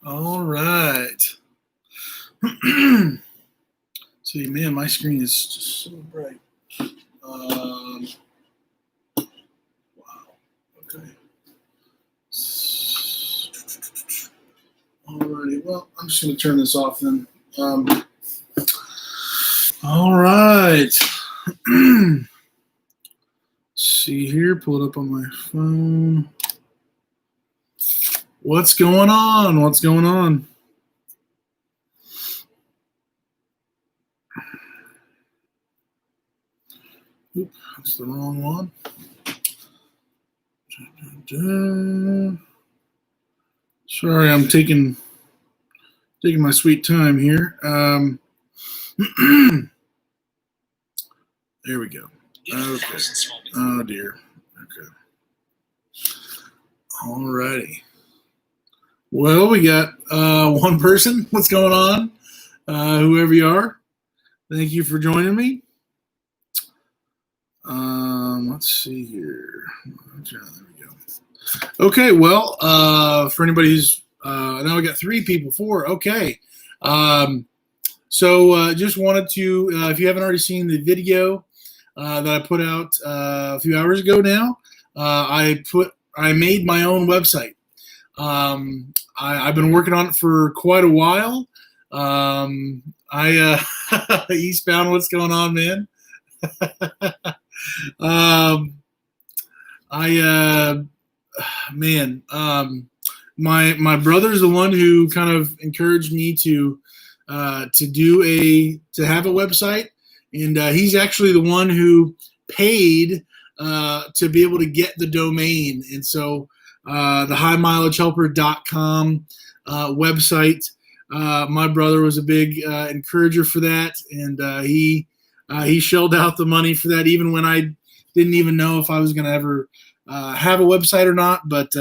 All right. See, man, my screen is just so bright. Wow. Okay. Alrighty. Well, I'm just going to turn this off then. All right. See here, pull it up on my phone. What's going on? What's going on? Oop, that's the wrong one. Sorry, I'm taking my sweet time here. There we go. Okay. Oh dear. Okay. All righty. Well, we got one person. What's going on? Whoever you are, thank you for joining me. Let's see here. There we go. Okay, well, for anybody who's now we got 3 people, 4. Okay. So just wanted to, if you haven't already seen the video that I put out a few hours ago now, I made my own website. I've been working on it for quite a while. Eastbound, what's going on, man? My brother's the one who kind of encouraged me to have a website, and he's actually the one who paid to be able to get the domain. And so the highmileagehelper.com website, my brother was a big encourager for that, and he shelled out the money for that, even when I didn't even know if I was going to ever have a website or not. But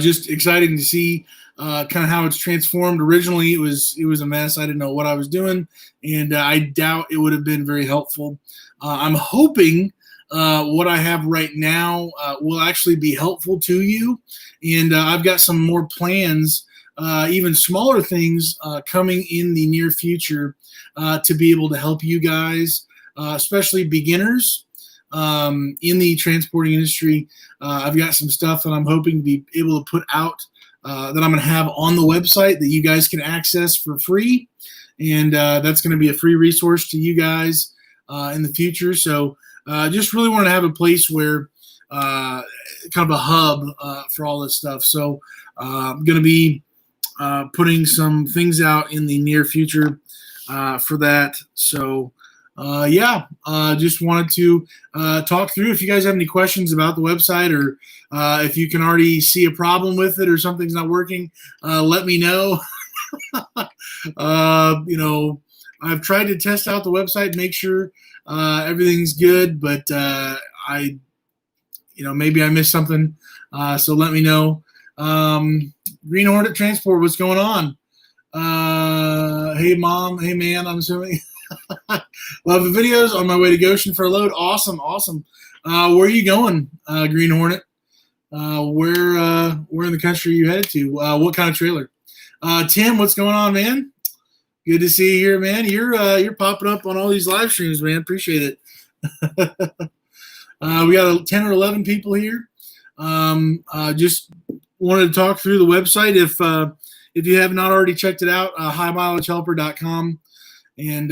just exciting to see kind of how it's transformed. Originally, it was a mess. I didn't know what I was doing, and I doubt it would have been very helpful. I'm hoping what I have right now will actually be helpful to you, and I've got some more plans, even smaller things coming in the near future to be able to help you guys, especially beginners in the transporting industry. I've got some stuff that I'm hoping to be able to put out that I'm going to have on the website that you guys can access for free. And that's going to be a free resource to you guys in the future. So just really want to have a place where kind of a hub for all this stuff. So I'm going to be putting some things out in the near future for that. So just wanted to talk through. If you guys have any questions about the website, or if you can already see a problem with it or something's not working, let me know. I've tried to test out the website, make sure everything's good, but maybe I missed something. So let me know. Green Hornet Transport, what's going on? Hey mom, hey man, I'm assuming. Love the videos. On my way to Goshen for a load. Awesome. Where are you going, Green Hornet? Where in the country are you headed to? What kind of trailer? Tim, what's going on, man? Good to see you here, man. You're popping up on all these live streams, man. Appreciate it. We got 10 or 11 people here. Just wanted to talk through the website. If you have not already checked it out, highmileagehelper.com. And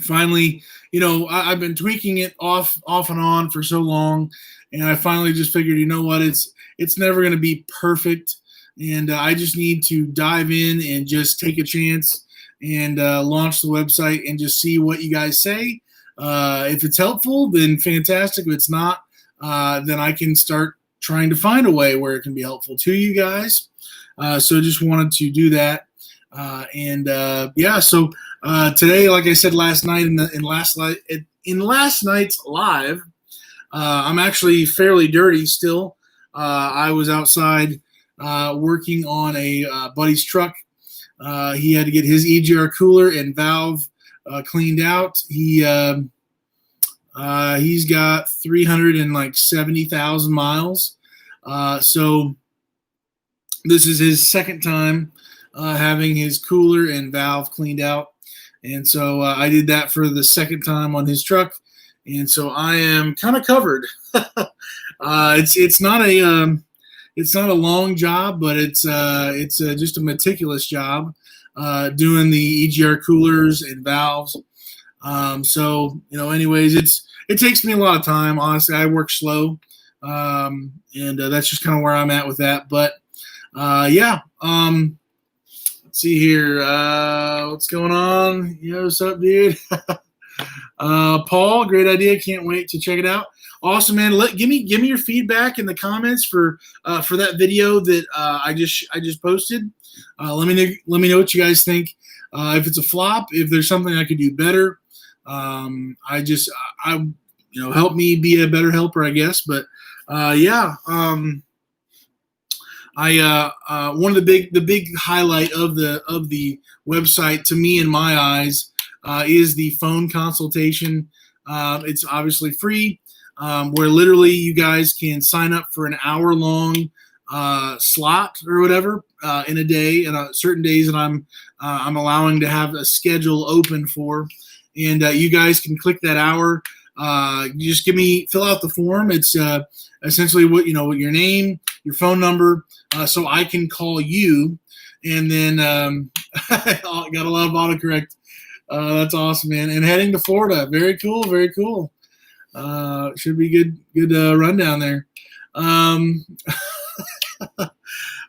finally, I've been tweaking it off and on for so long, and I finally just figured, you know what, it's never going to be perfect, and I just need to dive in and just take a chance and launch the website and just see what you guys say. If it's helpful, then fantastic. If it's not, then I can start trying to find a way where it can be helpful to you guys. So just wanted to do that. So today, like I said last night in last night's live, I'm actually fairly dirty still. I was outside working on a buddy's truck. He had to get his EGR cooler and valve cleaned out. He's got 370,000 miles. So This is his second time having his cooler and valve cleaned out. And so I did that for the second time on his truck. And so I am kind of covered. It's not a it's not a long job, but it's just a meticulous job doing the EGR coolers and valves. So anyways, it takes me a lot of time. Honestly, I work slow, and that's just kind of where I'm at with that. But yeah. Let's see here. What's going on? What's up, dude? Paul, great idea. Can't wait to check it out. Awesome, man. Give me your feedback in the comments for that video that I just posted. Let me know what you guys think. If it's a flop, if there's something I could do better, help me be a better helper, I guess. But yeah. One of the big highlight of the website to me in my eyes is the phone consultation. It's obviously free, where literally you guys can sign up for an hour-long slot or whatever in a day, and certain days that I'm allowing to have a schedule open for, and you guys can click that hour. You just fill out the form. It's essentially what your name, your phone number, so I can call you, and then got a lot of autocorrect. That's awesome, man. And heading to Florida, very cool, very cool. Should be good rundown there.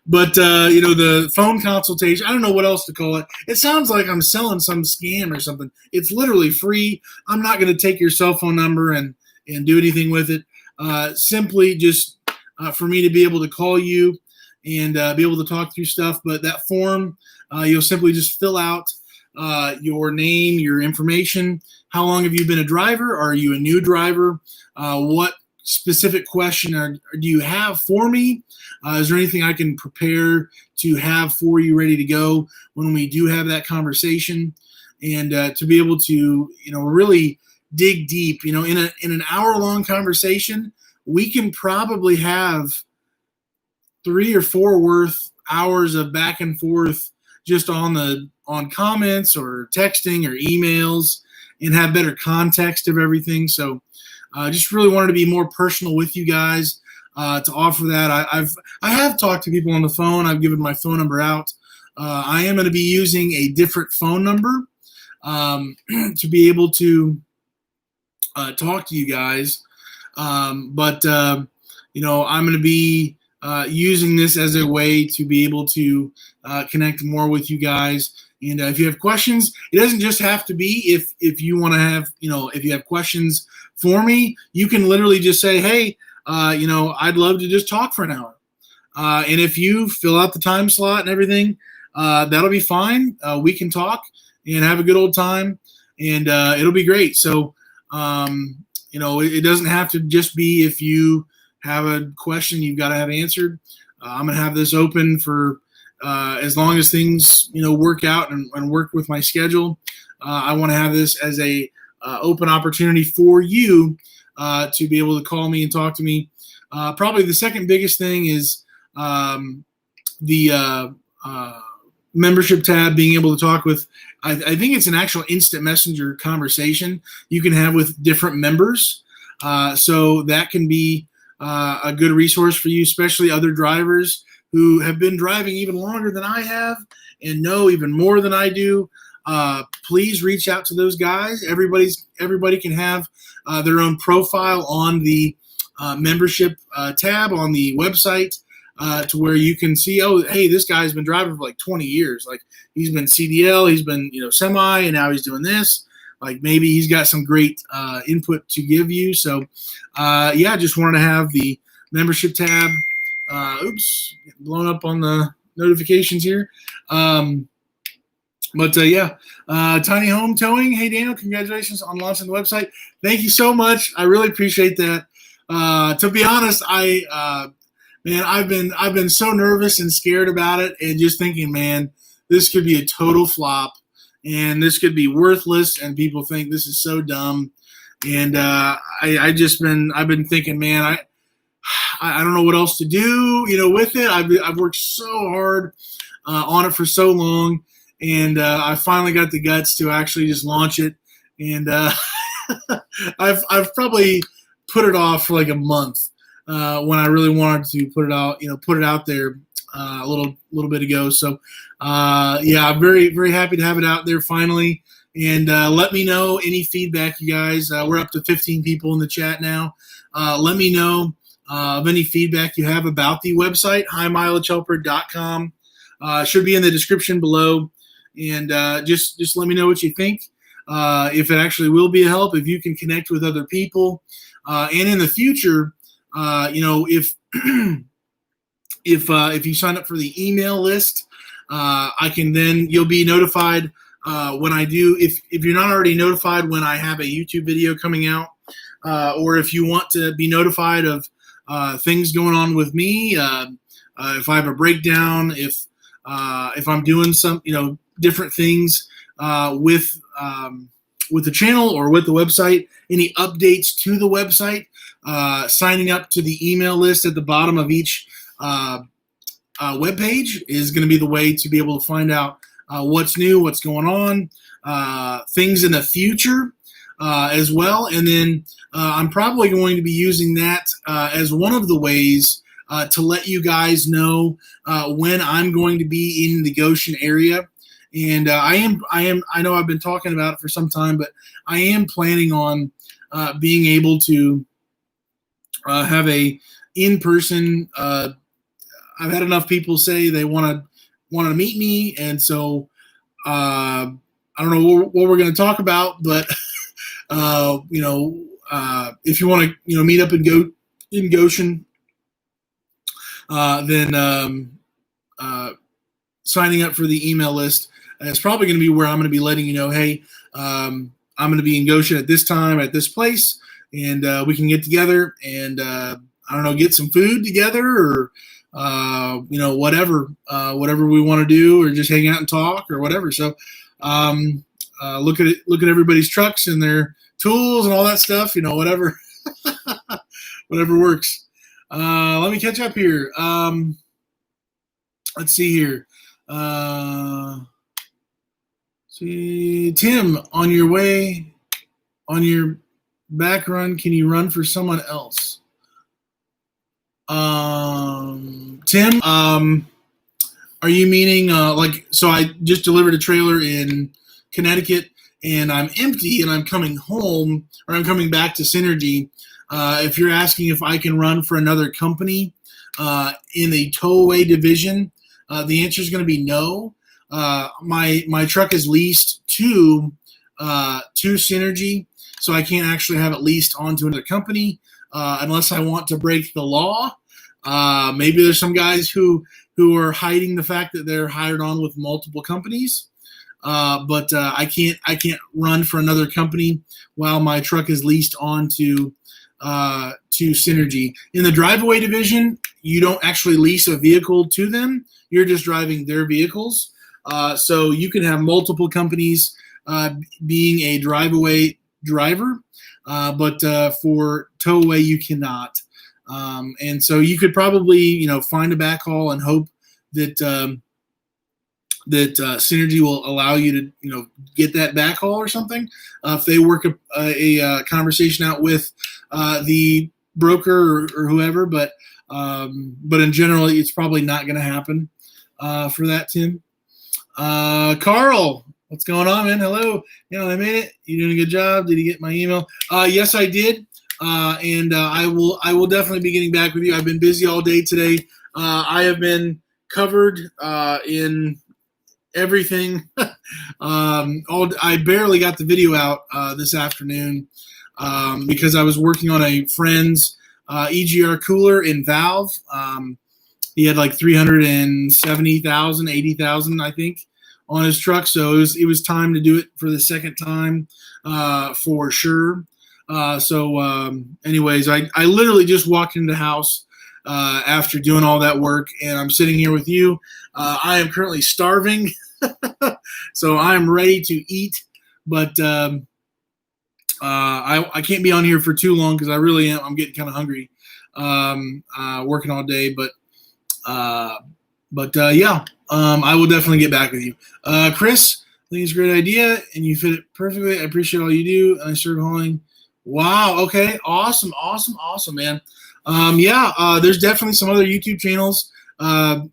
But the phone consultation, I don't know what else to call it. It sounds like I'm selling some scam or something. It's literally free. I'm not going to take your cell phone number and do anything with it. Simply just for me to be able to call you and be able to talk through stuff. But that form, you'll simply just fill out your name, your information. How long have you been a driver? Are you a new driver? What specific question do you have for me? Is there anything I can prepare to have for you ready to go when we do have that conversation? And to be able to really dig deep. In an hour-long conversation, we can probably have 3 or 4 hours of back and forth just on comments or texting or emails, and have better context of everything. So just really wanted to be more personal with you guys to offer that. I have talked to people on the phone. I've given my phone number out. I am going to be using a different phone number to be able to talk to you guys. But I'm going to be using this as a way to be able to connect more with you guys. And if you have questions, it doesn't just have to be if you want to have, if you have questions for me, you can literally just say, hey, I'd love to just talk for an hour. And if you fill out the time slot and everything, that'll be fine. We can talk and have a good old time, and it'll be great. So, it doesn't have to just be if you have a question you've got to have answered. I'm going to have this open for as long as things, work out and work with my schedule. I want to have this as a open opportunity for you to be able to call me and talk to me. Probably the second biggest thing is the membership tab, being able to talk with, I think it's an actual instant messenger conversation you can have with different members. So that can be a good resource for you, especially other drivers who have been driving even longer than I have and know even more than I do. Please reach out to those guys. Everybody can have their own profile on the membership tab on the website to where you can see, oh, hey, this guy's been driving for like 20 years. Like he's been CDL, he's been semi, and now he's doing this. Like maybe he's got some great input to give you. So just wanted to have the membership tab. Oops, getting blown up on the notifications here. Tiny Home Towing. Hey, Daniel, congratulations on launching the website. Thank you so much. I really appreciate that. To be honest, I've been so nervous and scared about it, and just thinking, man, this could be a total flop, and this could be worthless, and people think this is so dumb. And I've been thinking, man, I don't know what else to do, with it. I've worked so hard on it for so long, and I finally got the guts to actually just launch it. And I've probably put it off for like a month when I really wanted to put it out there a little bit ago. So yeah, I'm very, very happy to have it out there finally. And let me know any feedback, you guys. We're up to 15 people in the chat now. Let me know of any feedback you have about the website, highmileagehelper.com. Should be in the description below. And just let me know what you think. If it actually will be a help, if you can connect with other people. And in the future, if if you sign up for the email list, you'll be notified when I do. If you're not already notified when I have a YouTube video coming out, or if you want to be notified of things going on with me, if I have a breakdown, if I'm doing some different things with the channel or with the website, any updates to the website, signing up to the email list at the bottom of each web page is going to be the way to be able to find out what's new, what's going on, things in the future as well. And then I'm probably going to be using that as one of the ways to let you guys know when I'm going to be in the Goshen area. And I know I've been talking about it for some time, but I am planning on being able to have a in-person. I've had enough people say they want to meet me, and so I don't know what we're going to talk about, but if you want to meet up and go in Goshen, then signing up for the email list is probably going to be where I'm going to be letting you know, hey, I'm going to be in Goshen at this time at this place, and we can get together and I don't know, get some food together, or whatever we want to do, or just hang out and talk, or whatever. So look at everybody's trucks and their tools and all that stuff, whatever whatever works. Let me catch up here. Let's see here. See, Tim, on your back run, can you run for someone else? Tim, are you meaning so I just delivered a trailer in Connecticut and I'm empty and I'm coming home, or I'm coming back to Synergy. If you're asking if I can run for another company in the towaway division, the answer is going to be no. My truck is leased to Synergy, so I can't actually have it leased onto another company unless I want to break the law. Maybe there's some guys who are hiding the fact that they're hired on with multiple companies, but I can't run for another company while my truck is leased onto to Synergy. In the driveway division, you don't actually lease a vehicle to them. You're just driving their vehicles. So you can have multiple companies being a driveway driver, but for towaway you cannot. And so you could probably find a backhaul and hope that Synergy will allow you to get that backhaul or something. If they work a conversation out with the broker or whoever, but in general it's probably not going to happen for that, Tim. Carl, what's going on, man? Hello. I made it. You doing a good job? Did you get my email? Yes, I did. And I will definitely be getting back with you. I've been busy all day today. I have been covered in everything. I barely got the video out this afternoon because I was working on a friend's EGR cooler in Valve. He had like 370,000, 80,000, I think, on his truck. So it was time to do it for the second time for sure. Anyways, I literally just walked into the house after doing all that work, and I'm sitting here with you. I am currently starving, so I'm ready to eat. But I can't be on here for too long because I really am. I'm getting kind of hungry, working all day. Yeah, I will definitely get back with you. Chris, I think it's a great idea, and you fit it perfectly. I appreciate all you do, and I started calling. Wow. Okay. Awesome. Awesome. Awesome, man. There's definitely some other YouTube channels. Me,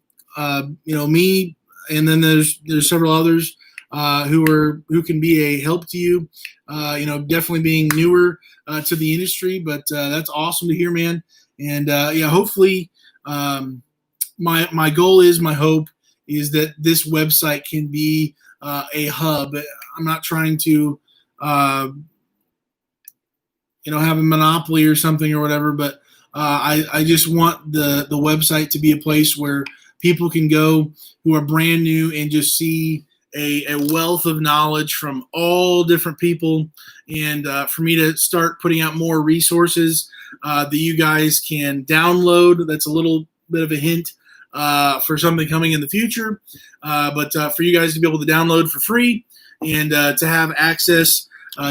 and then there's several others who can be a help to you. Definitely being newer to the industry, but that's awesome to hear, man. And hopefully, my goal is, my hope is that this website can be a hub. I'm not trying to have a monopoly or something or whatever, but I just want the website to be a place where people can go who are brand new and just see a wealth of knowledge from all different people, and for me to start putting out more resources that you guys can download. That's a little bit of a hint for something coming in the future, but for you guys to be able to download for free and to have access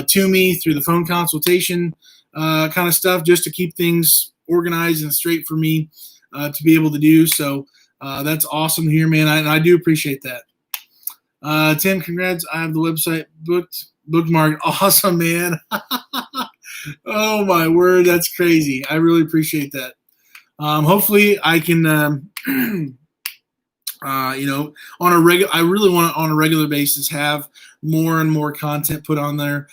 to me through the phone consultation kind of stuff, just to keep things organized and straight for me to be able to do. So that's awesome to hear, man. I do appreciate that. Tim, congrats. I have the website bookmarked. Awesome, man. Oh, my word. That's crazy. I really appreciate that. Hopefully I can, I really want to, on a regular basis, have more and more content put on there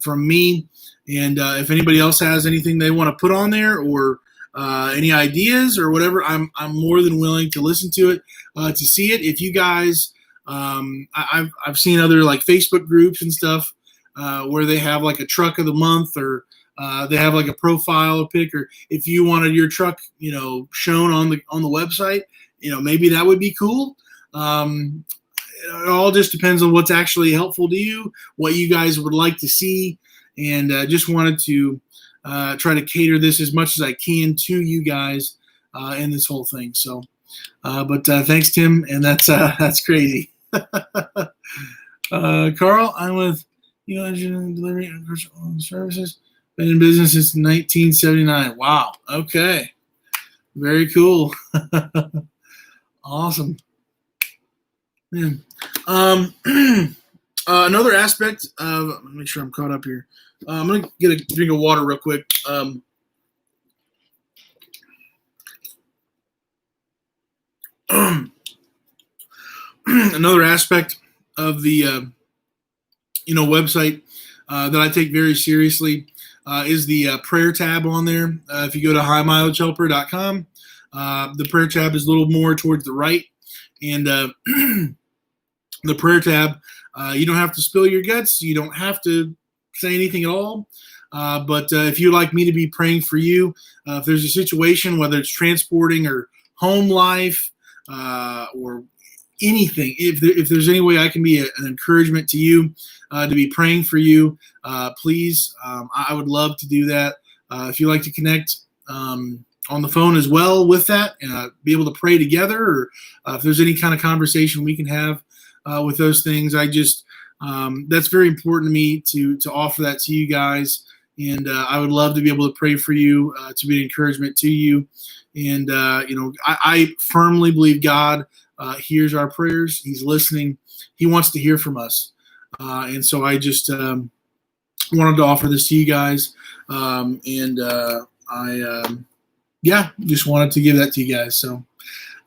from me. And if anybody else has anything they want to put on there, or any ideas or whatever, I'm more than willing to listen to it, to see it. If you guys, I've seen other like Facebook groups and stuff where they have like a truck of the month, or they have like a profile pic, or if you wanted your truck, shown on the website, maybe that would be cool. It all just depends on what's actually helpful to you, what you guys would like to see, and just wanted to try to cater this as much as I can to you guys in this whole thing. So, but thanks, Tim, and that's crazy. Carl, I'm with engineering delivery and commercial services. Been in business since 1979. Wow. Okay. Very cool. Awesome. Man. Another aspect of, let me make sure I'm caught up here. I'm going to get a drink of water real quick. Another aspect of the website that I take very seriously is the prayer tab on there. If you go to highmileagehelper.com, the prayer tab is a little more towards the right, and the prayer tab, you don't have to spill your guts, you don't have to say anything at all, but if you'd like me to be praying for you, if there's a situation, whether it's transporting or home life, or anything, if there's any way I can be an encouragement to you, to be praying for you, please, I would love to do that. If you'd like to connect on the phone as well with that, and be able to pray together, or if there's any kind of conversation we can have with those things, I just, that's very important to me to offer that to you guys. And I would love to be able to pray for you, to be an encouragement to you. And, I firmly believe God hears our prayers. He's listening. He wants to hear from us. And so I just wanted to offer this to you guys. Just wanted to give that to you guys. So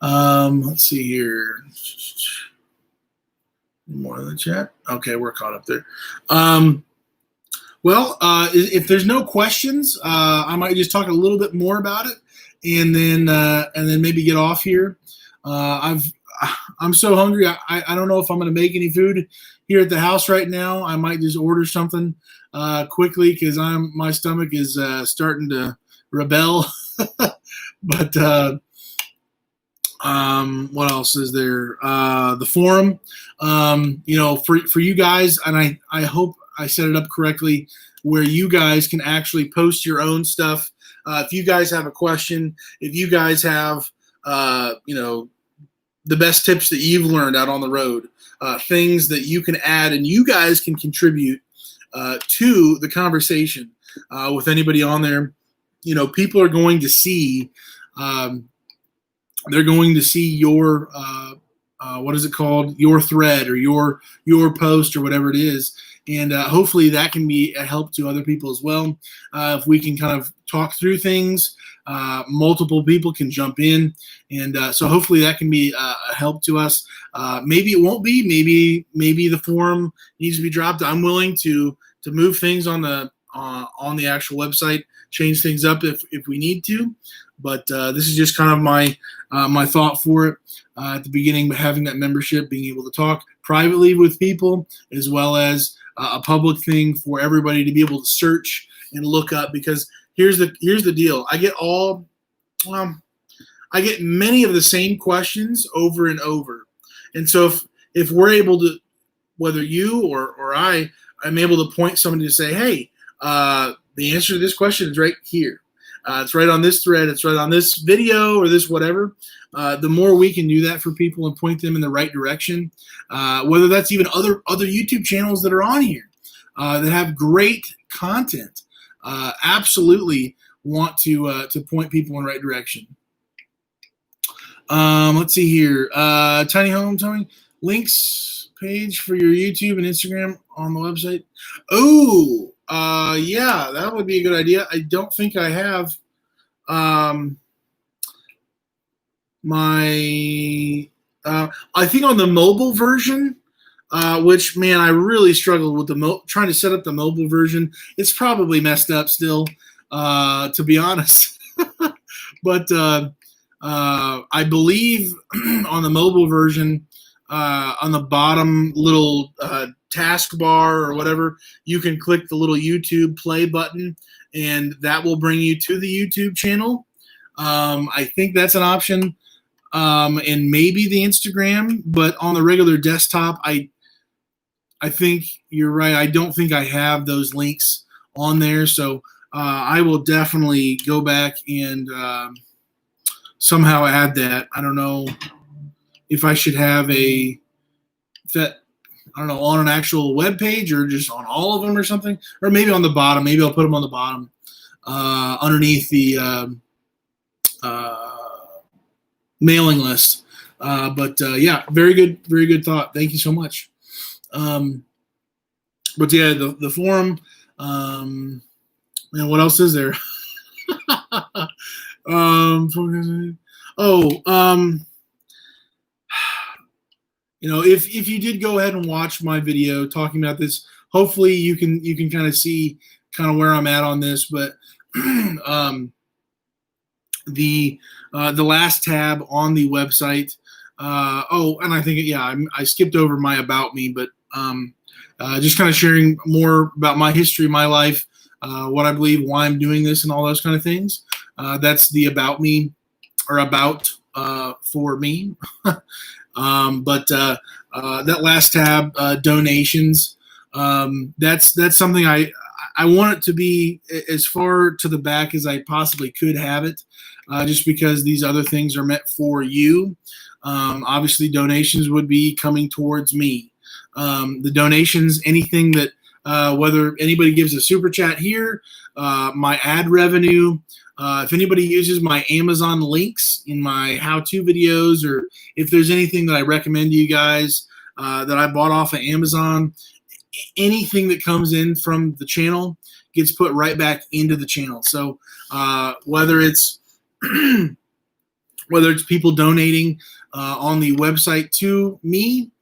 let's see here. More in the chat. Okay, we're caught up there. If there's no questions, I might just talk a little bit more about it, and then maybe get off here. I'm so hungry. I don't know if I'm going to make any food here at the house right now. I might just order something quickly, because my stomach is starting to rebel. But what else is there? The forum, for you guys, and I hope I set it up correctly, where you guys can actually post your own stuff. If you guys have a question, if you guys have, the best tips that you've learned out on the road, things that you can add and you guys can contribute to the conversation with anybody on there. People are going to see, they're going to see your, what is it called? Your thread or your post or whatever it is. And hopefully that can be a help to other people as well. If we can kind of talk through things, multiple people can jump in. And so hopefully that can be a help to us. Maybe it won't be. Maybe the forum needs to be dropped. I'm willing to move things on the actual website, change things up if we need to. But this is just kind of my thought for it at the beginning, having that membership, being able to talk privately with people, as well as a public thing for everybody to be able to search and look up. Because here's the deal: I get many of the same questions over and over, and so if we're able to, whether you or I'm able to point somebody to say, hey, the answer to this question is right here. It's right on this thread. It's right on this video or this whatever. The more we can do that for people and point them in the right direction, whether that's even other YouTube channels that are on here that have great content, absolutely want to point people in the right direction. Let's see here. Tiny Home, Tony. Links page for your YouTube and Instagram on the website. Oh, yeah, that would be a good idea. I don't think I have I think on the mobile version, which, man, I really struggled with trying to set up the mobile version. It's probably messed up still, to be honest. But I believe on the mobile version, on the bottom little taskbar or whatever, you can click the little YouTube play button, and that will bring you to the YouTube channel. I think that's an option, and maybe the Instagram, but on the regular desktop, I think you're right. I don't think I have those links on there, so I will definitely go back and somehow add that. I don't know if I should have on an actual web page or just on all of them or something, or maybe on the bottom. Maybe I'll put them on the bottom underneath the mailing list. But yeah, very good thought. Thank you so much. But yeah, the forum. And what else is there? If you did go ahead and watch my video talking about this, hopefully you can kind of see kind of where I'm at on this. But the last tab on the website. And I think I skipped over my About Me, but just kind of sharing more about my history, my life, what I believe, why I'm doing this, and all those kind of things. That's the About Me, or about for me. But that last tab, donations, that's something I want it to be as far to the back as I possibly could have it, just because these other things are meant for you. Obviously, donations would be coming towards me. The donations, anything that, whether anybody gives a super chat here, my ad revenue, if anybody uses my Amazon links in my how-to videos, or if there's anything that I recommend to you guys that I bought off of Amazon, anything that comes in from the channel gets put right back into the channel. So whether it's people donating on the website to me,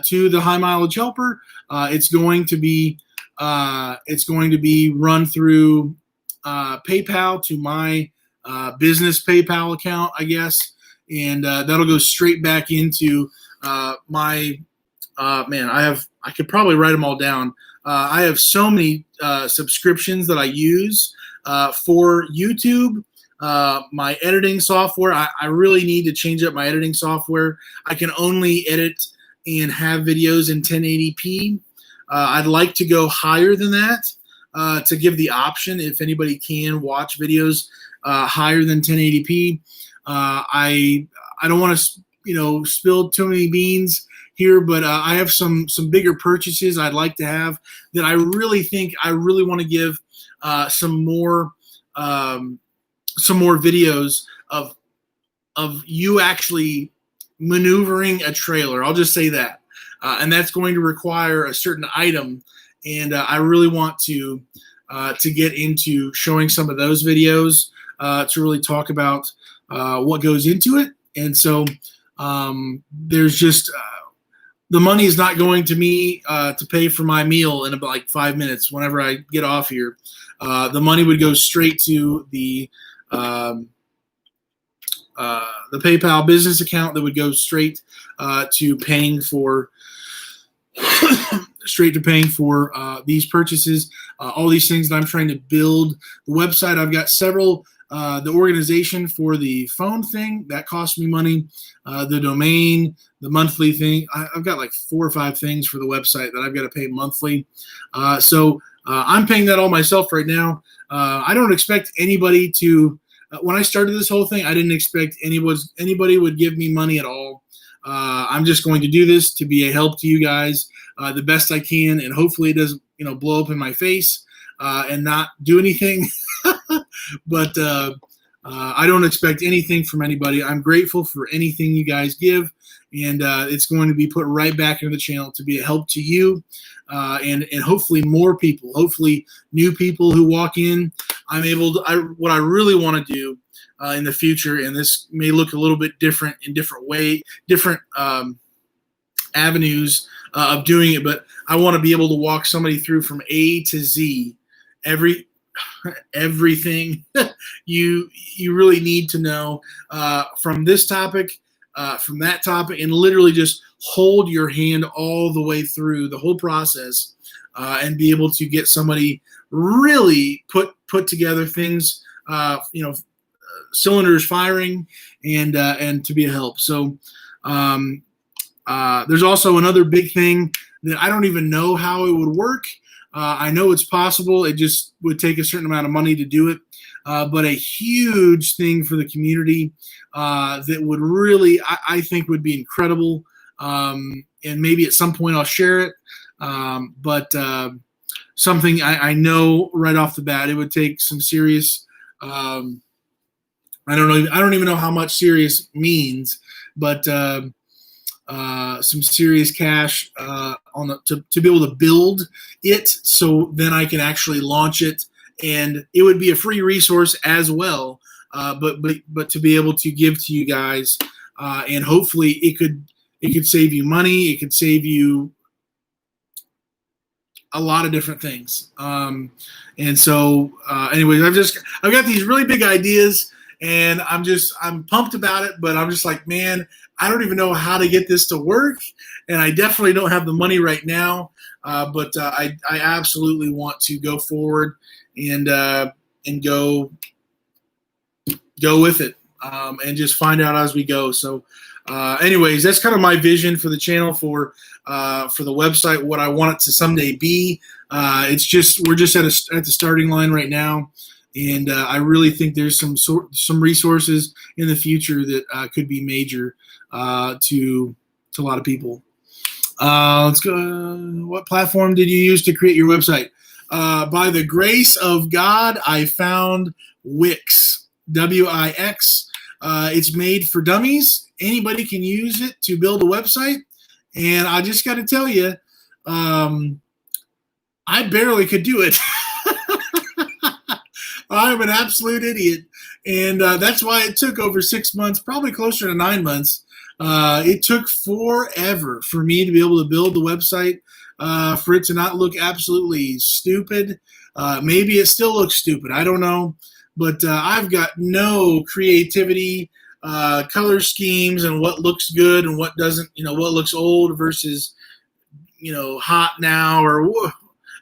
to the High Mileage Helper, it's going to be run through PayPal to my business PayPal account, I guess, and that'll go straight back into my I could probably write them all down. I have so many subscriptions that I use for YouTube. My editing software, I really need to change up my editing software. I can only edit and have videos in 1080p. I'd like to go higher than that to give the option if anybody can watch videos higher than 1080p. I don't want to spill too many beans here, but I have some bigger purchases I'd like to have that I really think I really want to give some more videos of you actually maneuvering a trailer. I'll just say that, and that's going to require a certain item, and I really want to get into showing some of those videos to really talk about what goes into it. And so there's just the money is not going to me to pay for my meal in about like 5 minutes whenever I get off here. The money would go straight to the PayPal business account that would go straight to paying for these purchases, all these things that I'm trying to build. The website, I've got several. The organization for the phone thing, that cost me money. The domain, the monthly thing. I've got like 4 or 5 things for the website that I've got to pay monthly. So I'm paying that all myself right now. I don't expect anybody to, when I started this whole thing, I didn't expect anybody would give me money at all. I'm just going to do this to be a help to you guys the best I can, and hopefully it doesn't, blow up in my face and not do anything. But I don't expect anything from anybody. I'm grateful for anything you guys give, and it's going to be put right back into the channel to be a help to you, and hopefully more people, hopefully new people who walk in. I'm able to. What I really want to do in the future, and this may look a little bit different in different avenues of doing it, but I want to be able to walk somebody through from A to Z, everything you really need to know from this topic, from that topic, and literally just hold your hand all the way through the whole process, and be able to get somebody really put together things, cylinders firing, and to be a help. So there's also another big thing that I don't even know how it would work. I know it's possible. It just would take a certain amount of money to do it. But a huge thing for the community that would really, I think, would be incredible. And maybe at some point I'll share it. But something I know right off the bat, it would take some serious. I don't know. I don't even know how much serious means, but some serious cash to be able to build it, so then I can actually launch it, and it would be a free resource as well. But to be able to give to you guys, and hopefully it could save you money. It could save you a lot of different things. And so, anyways, I've got these really big ideas, and I'm pumped about it, but I'm just like, man, I don't even know how to get this to work, and I definitely don't have the money right now. But I absolutely want to go forward and go with it, and just find out as we go. So, anyways, that's kind of my vision for the channel, for the website, what I want it to someday be. It's just we're just at the starting line right now. And I really think there's some resources in the future that could be major to a lot of people. Let's go. What platform did you use to create your website? By the grace of God, I found Wix, W-I-X. It's made for dummies. Anybody can use it to build a website. And I just got to tell you, I barely could do it. I'm an absolute idiot, and that's why it took over 6 months, probably closer to 9 months. It took forever for me to be able to build the website, for it to not look absolutely stupid. Maybe it still looks stupid. I don't know, but I've got no creativity, color schemes, and what looks good and what doesn't. What looks old versus hot now, or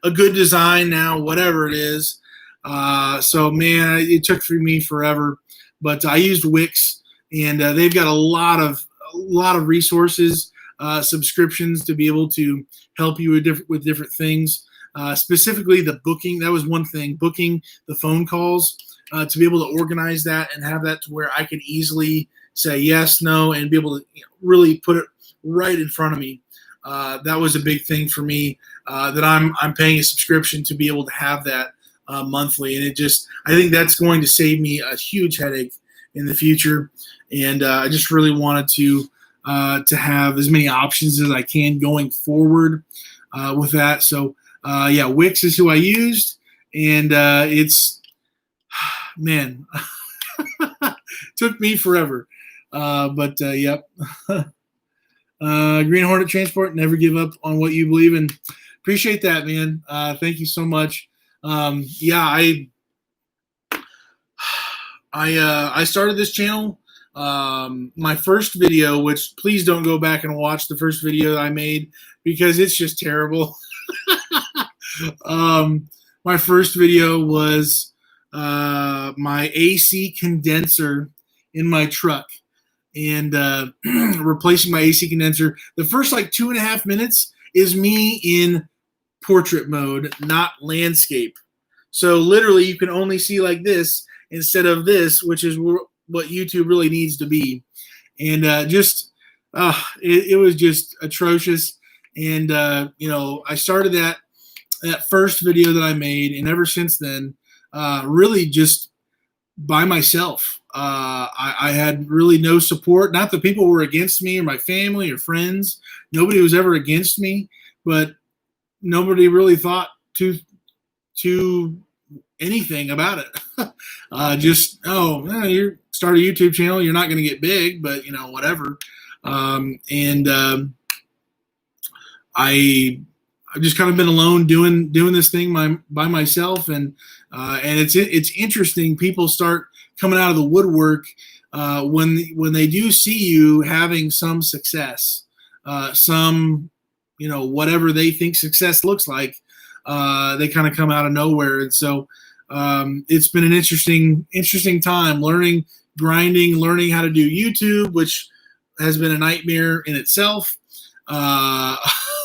a good design now, whatever it is. So man, it took for me forever, but I used Wix, and they've got a lot of resources, subscriptions to be able to help you with different things. Specifically the booking, that was one thing, booking the phone calls, to be able to organize that and have that to where I can easily say yes, no, and be able to really put it right in front of me. that was a big thing for me, that I'm paying a subscription to be able to have that monthly. And I think that's going to save me a huge headache in the future. And I just really wanted to have as many options as I can going forward with that. So yeah, Wix is who I used, and it's, man, took me forever. But yep. Green Hornet Transport, never give up on what you believe in. Appreciate that, man. Thank you so much. Yeah, I started this channel. My first video, which please don't go back and watch the first video that I made because it's just terrible. My first video was my AC condenser in my truck, and replacing my AC condenser. The first like 2.5 minutes is me in portrait mode, not landscape. So literally you can only see like this instead of this, which is what YouTube really needs to be. And it was just atrocious. And I started that first video that I made, and ever since then, really just by myself. I had really no support. Not that people were against me or my family or friends. Nobody was ever against me, but nobody really thought to anything about it. You start a YouTube channel, you're not going to get big, but whatever. I've just kind of been alone doing this thing by myself, and it's interesting. People start coming out of the woodwork when they do see you having some success, whatever they think success looks like. They kind of come out of nowhere, and so it's been an interesting time learning, grinding, learning how to do YouTube, which has been a nightmare in itself. A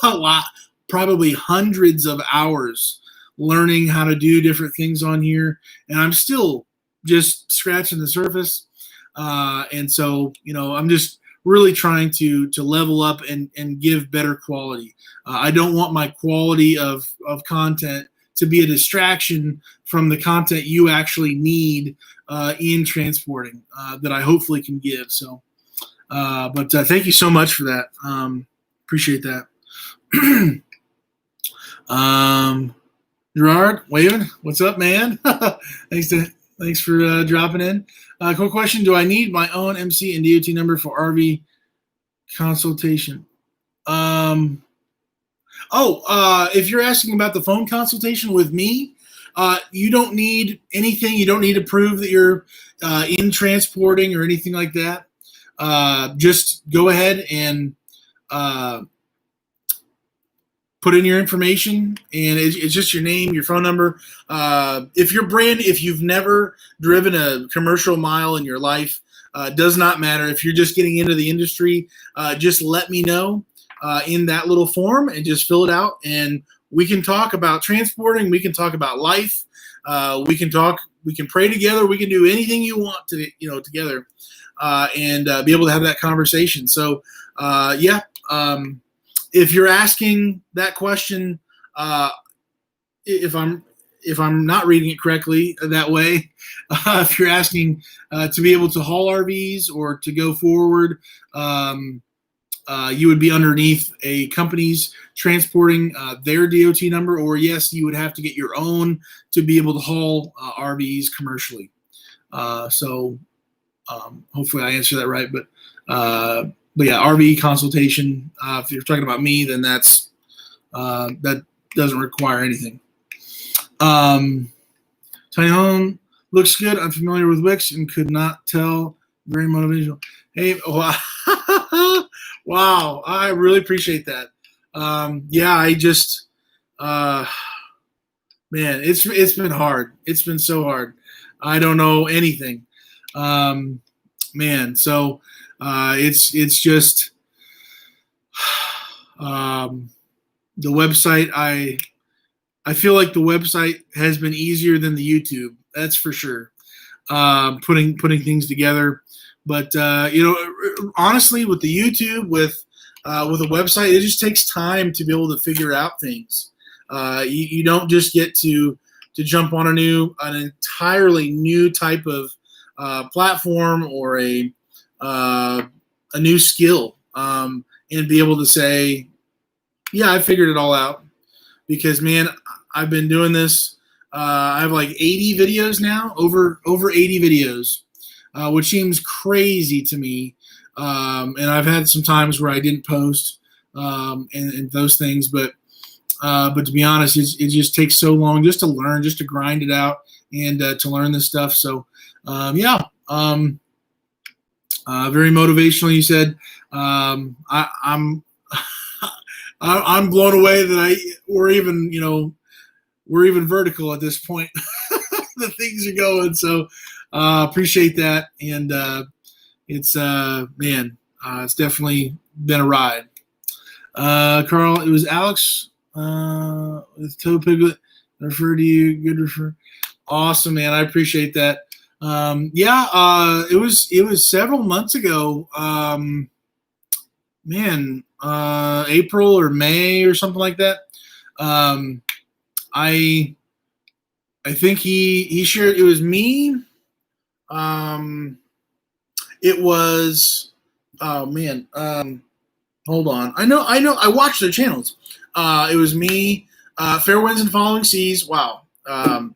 lot, probably hundreds of hours learning how to do different things on here, and I'm still just scratching the surface. And so, I'm just really trying to level up and give better quality. I don't want my quality of content to be a distraction from the content you actually need in transporting that I hopefully can give. So, but thank you so much for that. Appreciate that. Gerard, waving. What's up, man? Thanks for dropping in. Quick question: do I need my own MC and DOT number for RV consultation? If you're asking about the phone consultation with me, you don't need anything. You don't need to prove that you're in transporting or anything like that. Just go ahead and put in your information, and it's just your name, your phone number. If you've never driven a commercial mile in your life, does not matter. If you're just getting into the industry, just let me know in that little form and just fill it out, and we can talk about transporting. We can talk about life. We can pray together. We can do anything you want to, together, and be able to have that conversation. So, if you're asking that question, if I'm not reading it correctly that way, if you're asking to be able to haul RVs or to go forward, you would be underneath a company's transporting their DOT number, or yes, you would have to get your own to be able to haul RVs commercially. So hopefully I answered that right, but yeah, RV consultation. If you're talking about me, then that doesn't require anything. Tiny home looks good. I'm familiar with Wix and could not tell. Very motivational. Hey, wow, I really appreciate that. Yeah, I just, man, it's been hard. It's been so hard. I don't know anything, man. So. It's just the website. I feel like the website has been easier than the YouTube. That's for sure. Putting things together, but honestly, with the YouTube, with with a website, it just takes time to be able to figure out things. You don't just get to jump on an entirely new type of platform or a new skill, and be able to say, yeah, I figured it all out. Because, man, I've been doing this. I have like 80 videos now, over 80 videos, which seems crazy to me. And I've had some times where I didn't post, and those things, but to be honest, it just takes so long just to learn, just to grind it out, and to learn this stuff. So, yeah, very motivational. You said, I'm I'm blown away that we're even vertical at this point. The things are going. So, appreciate that. And, it's it's definitely been a ride. Carl, it was Alex with Toe Piglet. Refer to you. Good refer. Awesome, man. I appreciate that. It was several months ago. April or May or something like that. I think he shared. It was me. It was, oh man, hold on. I know. I watched their channels. It was me, Fair Winds and Following Seas. Wow. And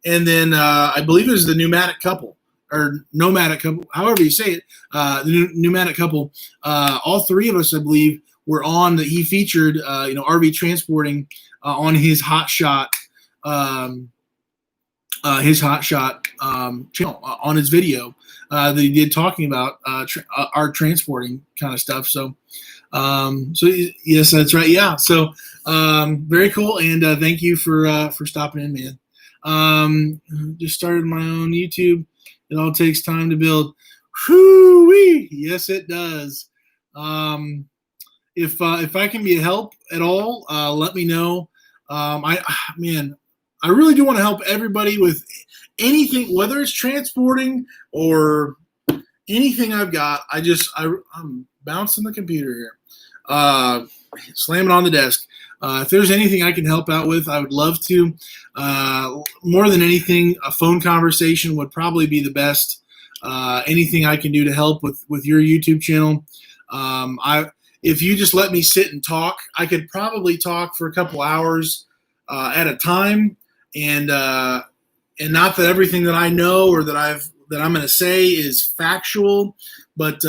then I believe it was the Pneumatic Couple or Nomadic Couple, however you say it. The Pneumatic Couple. All three of us, I believe, were on that. He featured, RV transporting on his Hot Shot. Channel on his video that he did talking about our transporting kind of stuff. So yes, that's right. Yeah. So very cool. And thank you for stopping in, man. Just started my own YouTube. It all takes time to build. Whoo-wee! Yes, it does. If I can be a help at all, let me know. I really do want to help everybody with anything, whether it's transporting or anything I've got. I'm bouncing the computer here, slamming on the desk. If there's anything I can help out with, I would love to. More than anything, a phone conversation would probably be the best. Anything I can do to help with your YouTube channel. If you just let me sit and talk, I could probably talk for a couple hours at a time. And not that everything that I know or that I'm going to say is factual, but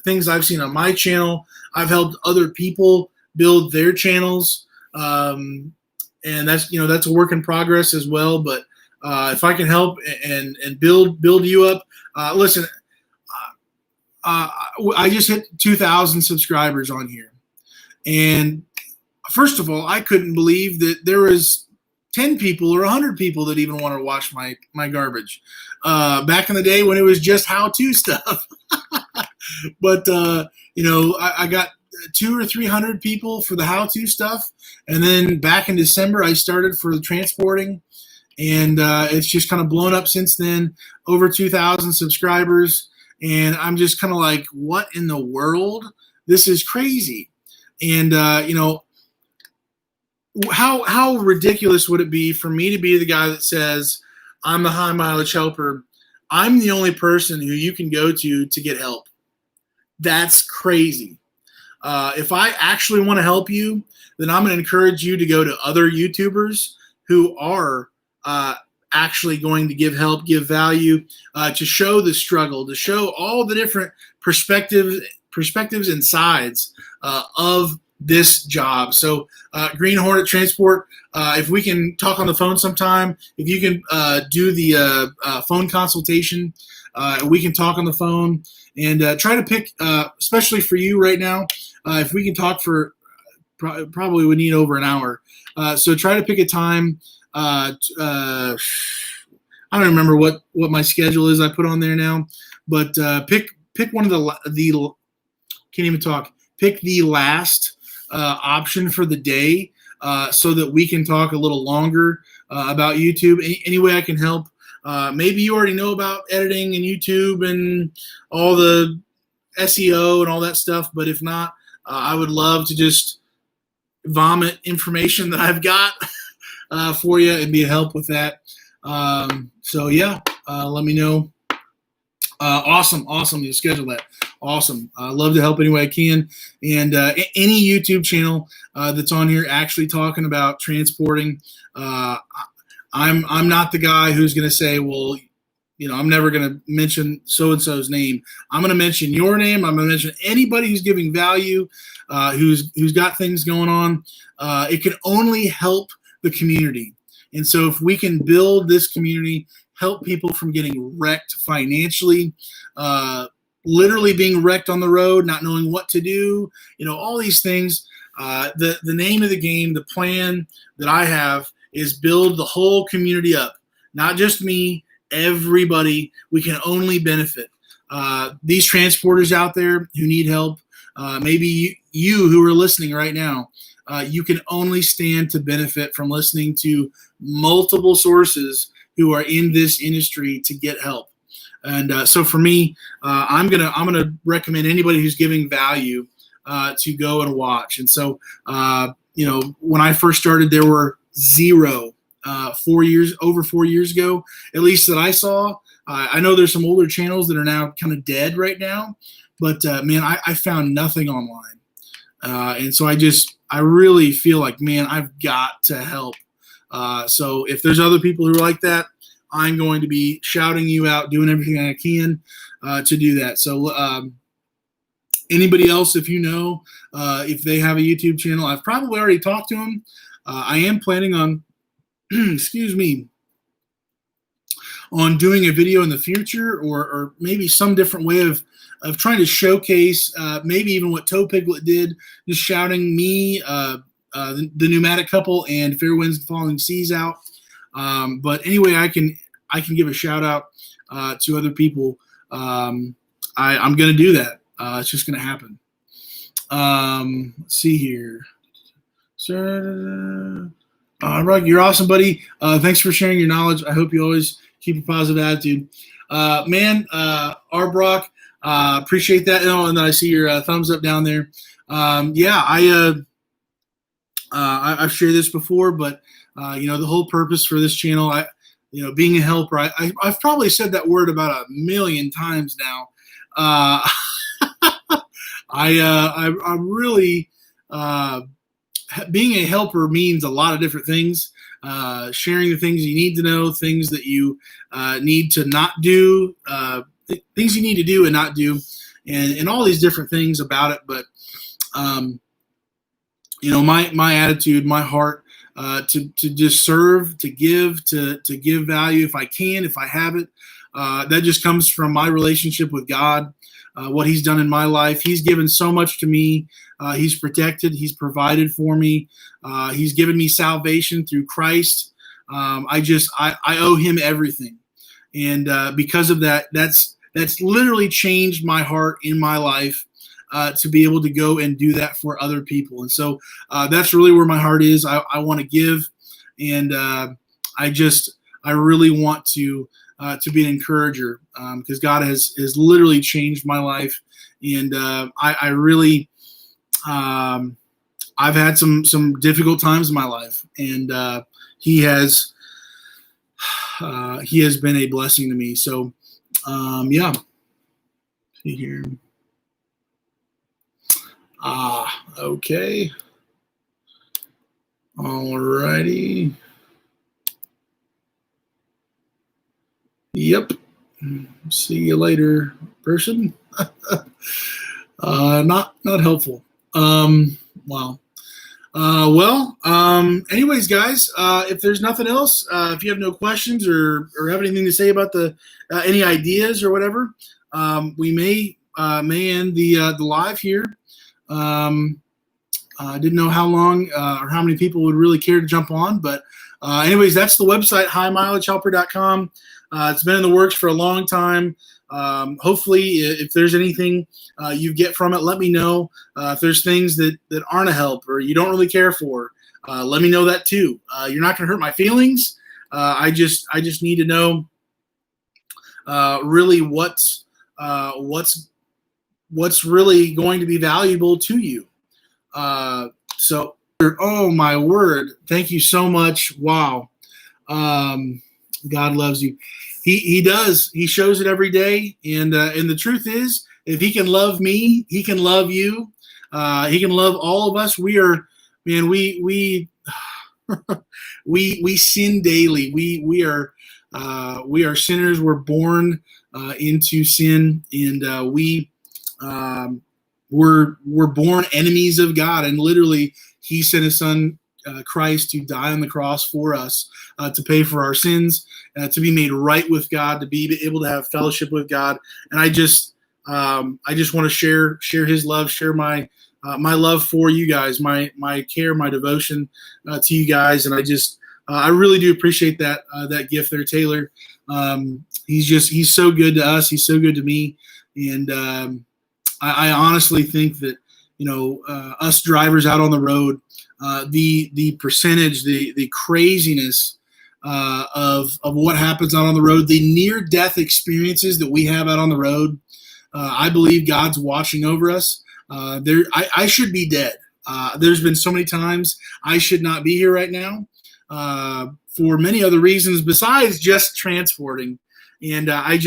things I've seen on my channel. I've helped other people build their channels, and that's a work in progress as well. But if I can help and build you up, listen. I just hit 2,000 subscribers on here, and first of all, I couldn't believe that there was 10 people or 100 people that even want to watch my garbage. Back in the day when it was just how-to stuff. But, I got 200 or 300 people for the how-to stuff. And then back in December, I started for the transporting. And it's just kind of blown up since then. Over 2,000 subscribers. And I'm just kind of like, what in the world? This is crazy. And, how ridiculous would it be for me to be the guy that says, I'm the high mileage helper. I'm the only person who you can go to get help. That's crazy. If I actually want to help you, then I'm going to encourage you to go to other YouTubers who are actually going to give help, give value, to show the struggle, to show all the different perspectives and sides of this job. So Green Hornet Transport, if we can talk on the phone sometime, if you can do the phone consultation, we can talk on the phone and try to pick, especially for you right now, if we can talk for probably would need over an hour. So try to pick a time. I don't remember what my schedule is I put on there now, but pick one of the can't even talk. Pick the last option for the day, so that we can talk a little longer about YouTube. Any way I can help. Maybe you already know about editing and YouTube and all the SEO and all that stuff, but if not, I would love to just vomit information that I've got for you and be a help with that. So yeah, let me know. Awesome to schedule that. Awesome. I love to help any way I can. And any YouTube channel that's on here actually talking about transporting, I'm not the guy who's going to say, well, I'm never going to mention so-and-so's name. I'm going to mention your name. I'm going to mention anybody who's giving value, who's got things going on. It can only help the community. And so if we can build this community, help people from getting wrecked financially, literally being wrecked on the road, not knowing what to do, all these things. The name of the game, the plan that I have is build the whole community up, not just me, everybody. We can only benefit. These transporters out there who need help, maybe you who are listening right now, you can only stand to benefit from listening to multiple sources who are in this industry to get help. And so for me, I'm gonna recommend anybody who's giving value to go and watch. And so when I first started, there were zero. 4 years ago, at least that I saw. I know there's some older channels that are now kind of dead right now, but man, I found nothing online. And so I really feel like, man, I've got to help. So if there's other people who are like that, I'm going to be shouting you out, doing everything I can to do that. So anybody else, if if they have a YouTube channel, I've probably already talked to them. I am planning on excuse me, on doing a video in the future, or maybe some different way of trying to showcase maybe even what Toe Piglet did, just shouting me, the Pneumatic Couple, and Fair Winds Falling Seas out. But anyway, I can give a shout out to other people. I'm going to do that. It's just going to happen. Let's see here. Rug, you're awesome, buddy. Thanks for sharing your knowledge. I hope you always keep a positive attitude. Man, R. Brock, appreciate that. And then I see your thumbs up down there. Yeah, I've shared this before, but the whole purpose for this channel, being a helper, I've probably said that word about 1 million times now. I'm really being a helper means a lot of different things. Sharing the things you need to know, things that you need to not do, things you need to do and not do, and all these different things about it. But my attitude, my heart, to just serve, to give value if I can, if I have it. That just comes from my relationship with God. What He's done in my life. He's given so much to me. He's protected. He's provided for me. He's given me salvation through Christ. I owe Him everything. And because of that, that's literally changed my heart in my life to be able to go and do that for other people. And so that's really where my heart is. I want to give. And I really want to be an encourager, because God has literally changed my life. And I really, I've had some difficult times in my life, and He has been a blessing to me. So yeah. See here. Okay. All righty. Yep. See you later, person. Not helpful. Wow. Anyways, guys, if there's nothing else, if you have no questions or have anything to say about any ideas or whatever, we may end the live here. I didn't know how long or how many people would really care to jump on, but anyways, that's the website, highmileagehelper.com. It's been in the works for a long time. Hopefully, if there's anything you get from it, let me know. If there's things that aren't a help or you don't really care for, let me know that too. You're not going to hurt my feelings. I just need to know really what's really going to be valuable to you. So, oh my word. Thank you so much. Wow. God loves you. He does. He shows it every day. And the truth is, if he can love me, he can love you. He can love all of us. We are, man, we we sin daily. We are sinners. We're born into sin, and we're born enemies of God. And literally, He sent His Son Christ to die on the cross for us, to pay for our sins, to be made right with God, to be able to have fellowship with God. And I just want to share His love, share my love for you guys, my care, my devotion to you guys. And I really do appreciate that gift there, Taylor. He's so good to us. He's so good to me. And I honestly think that, us drivers out on the road, the percentage, the craziness of what happens out on the road, the near-death experiences that we have out on the road, I believe God's watching over us. I should be dead. There's been so many times I should not be here right now for many other reasons besides just transporting. And I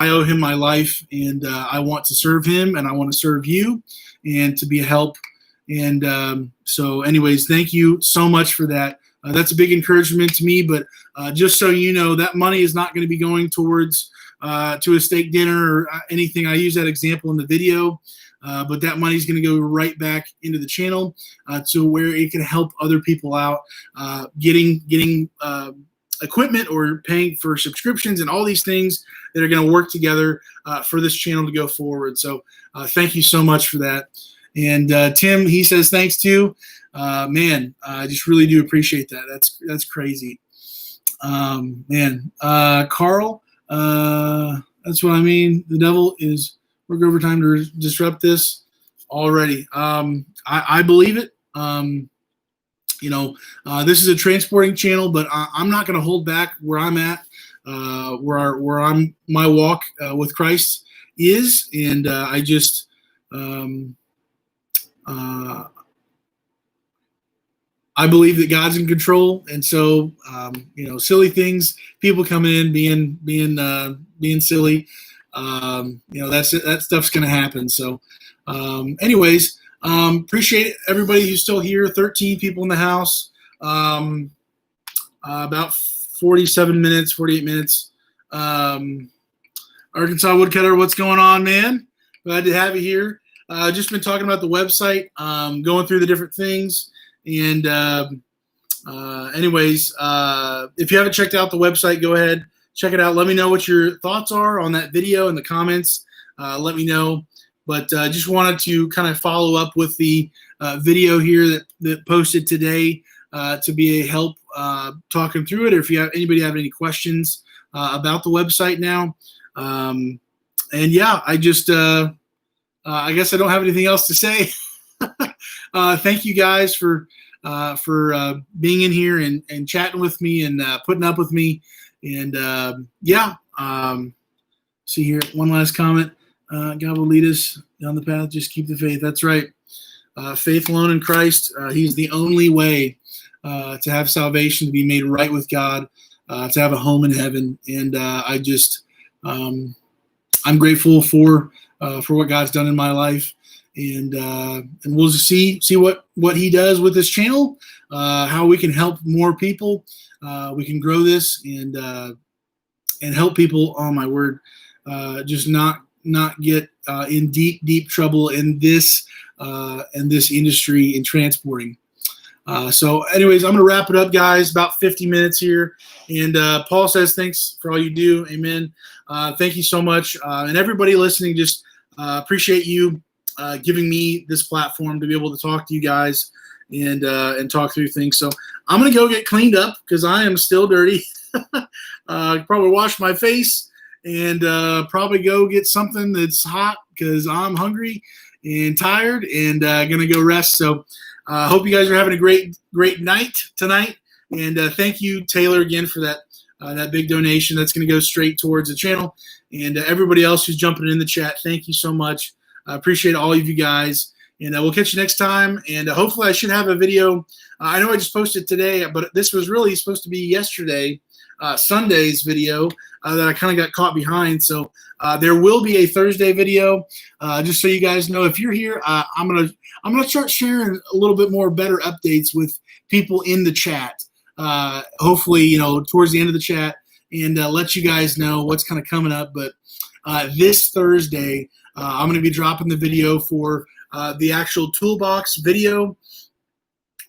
owe Him my life, and I want to serve Him, and I want to serve you, and to be a help. And so anyways, thank you so much for that. That's a big encouragement to me, but just so you know, that money is not going to be going towards to a steak dinner or anything. I use that example in the video, but that money is going to go right back into the channel to where it can help other people out, getting equipment or paying for subscriptions and all these things that are going to work together for this channel to go forward. So thank you so much for that. And Tim, he says thanks too. Man, I just really do appreciate that. That's crazy. Man, Carl, that's what I mean. The devil is work overtime to disrupt this already. I believe it. This is a transporting channel, but I'm not going to hold back where I'm at, where my walk with Christ is. And I believe that God's in control, and so silly things, people coming in being silly, that stuff's going to happen. So, anyways, appreciate everybody who's still here. 13 people in the house, about 48 minutes. Arkansas Woodcutter, what's going on, man? Glad to have you here. Just been talking about the website, going through the different things. And anyways, if you haven't checked out the website, go ahead, check it out. Let me know what your thoughts are on that video in the comments. Let me know. But just wanted to kind of follow up with the video here that posted today to be a help talking through it. Or if anybody have any questions about the website now. And yeah, I guess I don't have anything else to say. Thank you guys for being in here and chatting with me and putting up with me. And see here, one last comment. God will lead us down the path. Just keep the faith. That's right. Faith alone in Christ. He's the only way to have salvation, to be made right with God, to have a home in heaven. And I'm grateful for what God's done in my life. And we'll just see what He does with this channel, how we can help more people. We can grow this and help people. Oh my word, just not get in deep trouble in this industry in transporting. So anyways, I'm gonna wrap it up, guys. About 50 minutes here. And Paul says thanks for all you do. Amen. Thank you so much, and everybody listening. Just appreciate you. Giving me this platform to be able to talk to you guys and talk through things. So I'm going to go get cleaned up because I am still dirty. Probably wash my face and probably go get something that's hot because I'm hungry and tired and going to go rest. So I hope you guys are having a great night tonight. And thank you, Taylor, again for that big donation. That's going to go straight towards the channel. And everybody else who's jumping in the chat, thank you so much. I appreciate all of you guys. And we'll catch you next time. And hopefully I should have a video. I know I just posted today, but this was really supposed to be yesterday, Sunday's video that I kind of got caught behind. So there will be a Thursday video. Just so you guys know, if you're here, I'm gonna start sharing a little bit more better updates with people in the chat. Hopefully, towards the end of the chat, and let you guys know what's kind of coming up. But this Thursday, I'm going to be dropping the video for the actual toolbox video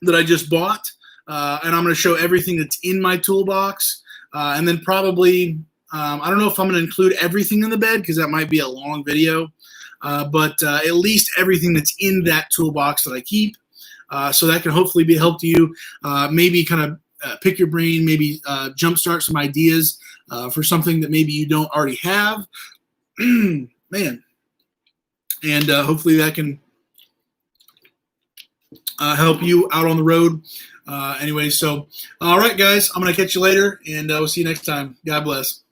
that I just bought, and I'm going to show everything that's in my toolbox, and then probably I don't know if I'm going to include everything in the bed because that might be a long video, but at least everything that's in that toolbox that I keep, so that can hopefully be a help to you. Maybe kind of pick your brain, maybe jumpstart some ideas for something that maybe you don't already have. Man, and hopefully that can help you out on the road. Anyway, so all right, guys, I'm gonna catch you later, and we'll see you next time. God bless.